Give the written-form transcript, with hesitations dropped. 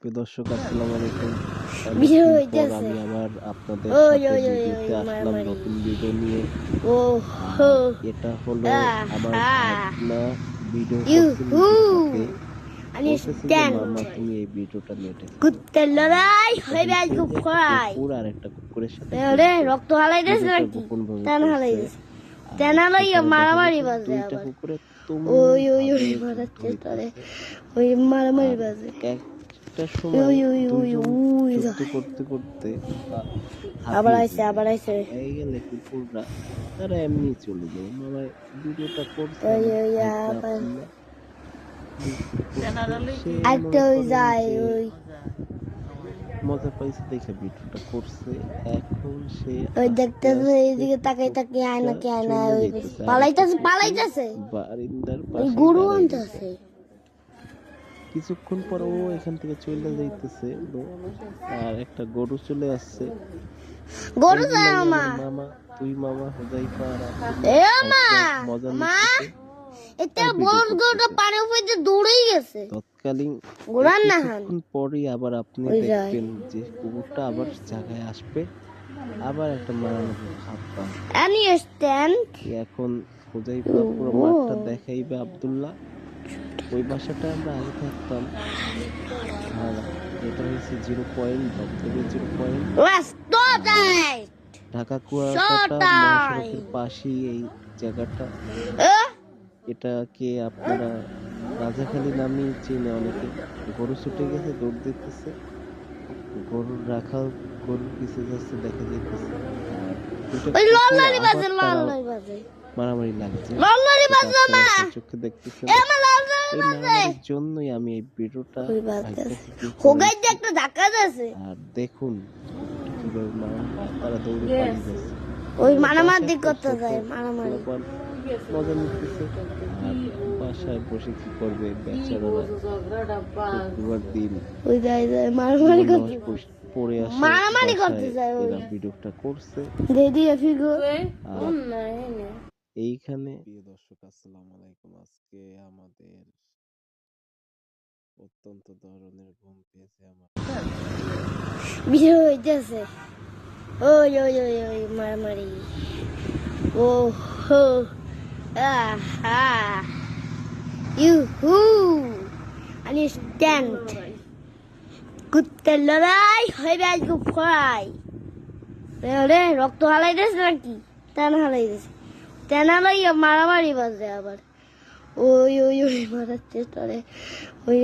প্রিয় দর্শক, আসসালামু আলাইকুম। ভিডিও অনেকদিন পর হইতেছে। আমি আবার আপনাদের ওই সাথে ওই ওই ভিডিওতে ওই আসলাম মারামারি। নতুন ভিডিও নিয়ে। ও হো আর এটা হলো আমার ভাগনা ভিডিও করছে ইউহু নিজের হাতে, বলতেছে যে আন্ডারস্ট্যান্ড। মামা তুমি এই ভিডিওটা নেটে ছাড়ো। কুত্তার লড়াই এখন হইবে আজকে এই যে একটা ফ্রাই। কুকুর আর একটা কুকুরের সাথে রে জড়িত রক্ত হালাই দিস ভিডিওটা নাকি? গোপন ভাবে টান হালাই করছে। দিস। আর টান হালাই সেখানে দেখা মারামারি যাচ্ছে বাজে দুইটা আবার। কুকুরে ওই তুমুল ওই ওই ভাবে যুদ্ধ মারাচ্ছে তোরে। হইতেছে। ওই মারামারি আর বাজে। একটা সময় ওই ওই ওই দুইজন ওই যুদ্ধ করতে করতে আবার হাঁপিয়ে আইছে আবার যাবে। আইছে। এই গেলে কুকুররা তারা এমনি চলে যাবে। মামা ভিডিওটা করছে ওই আমার ওই ভাইটা আবার আব্দুল্লাহ, সে একটা মনে ওই করেন যায় যে ওই মজা পাইছে দেখে ভিডিওটা করছে। এখন সে ওই আস্তে দেখতেছে আস্তে এইদিকে তাকাই তাকিয়ে আয়না কি আয়না চলে ওই যাইতেছে। আর একটা পালাইতেছে কুকুর পালাইতেছে বারিন্দার ওই পাশে গরু দাঁড়ায় গেছে। আনতেছে। কিছুক্ষণ পর ও এখান থেকে চলে যাইতেছে, আর একটা গরু চলে আসছে। গরু এই যে যায় আমার মা মামা, তুই মামা হুযাইফা আর এ আব্দুল্লাহ মা সব মজা মা নিতেছে এটা আর ভিডিও বড় গরুটা করতেছে। পানির উপর দিয়ে দৌড়েই গেছে তৎকালীন গোড়ার না হান কিছুক্ষণ পরেই আবার আপনি ওই যায় দেখবেন যে কুকুরটা আবার জায়গায় আসবে, আবার একটা মারামারির ভাব বাঁধবে। এনি স্ট্যান্ড এখন হুযাইফা পুরো ও মাঠটা দেখাইবে আব্দুল্লাহ। ওই বাসাটায় আমরা আগে থাকতাম। আর এটা হচ্ছে 0 পয়েন্ট, ধবধবে 0 point, stop that Dhaka shot Kuakata মহাসড়কের পাশেই এই জায়গাটা। এটাকে আপনারা রাজাখালী নামেই চেনে অনেকে। গরু ছুটে গেছে, দৌড় দিতেছে, গরুর রাখাল গরুর পিছে যাচ্ছে, দেখা যাইতেছে। আর দুইটা ওই কুকুর লল্লারি বাজে আবার তারা লল্লারি বাজে মারামারি লাগছে, লল্লারি সেটা বাজে আপনারা মা চোখে দেখতেছেন। এ মা লল্লারি এই বাজে মারামারির জন্যই আমি এই ভিডিওটা ওই ভাগ্যকে বাজে দিয়ে হোগাই যে করেছি। একটা ধাক্কা দিয়েছে আর দেখুন কিভাবে তারা দৌড়ে পালিয়ে যাচ্ছে। ওই এখানে মারামারি বাসায় করতে ছোট যায় মারামারি পোলাপান মজা নিতেছে, আর বাসায় বসে কি করবে বেচারারা, শুক্রবার দিন ওই যায় যায় মারামারি করতে পড়ে আসে মারামারি করতে বাসায়, যায় ওই এরা ভিডিওটা করছে। দিদি ফিগো আর এইখানে প্রিয় দর্শক, আসসালামু আলাইকুম। আজকে আমাদের অত্যন্ত ধরনের ঘুম পেয়েছে আমার। ভিডিও হইতেছে ওই ওই ওই ওই মারামারি ও হো আহা ইউহু আন্ডারস্ট্যান্ড কুত্তার লড়াই হইবে আজকে ফ্রাই। রে রক্ত হালাই দিস নাকি? টান হালাই দিস। টান হালাই মারামারি বাজে আবার। ওই ওই ওই মারাচ্ছে তোরে ওই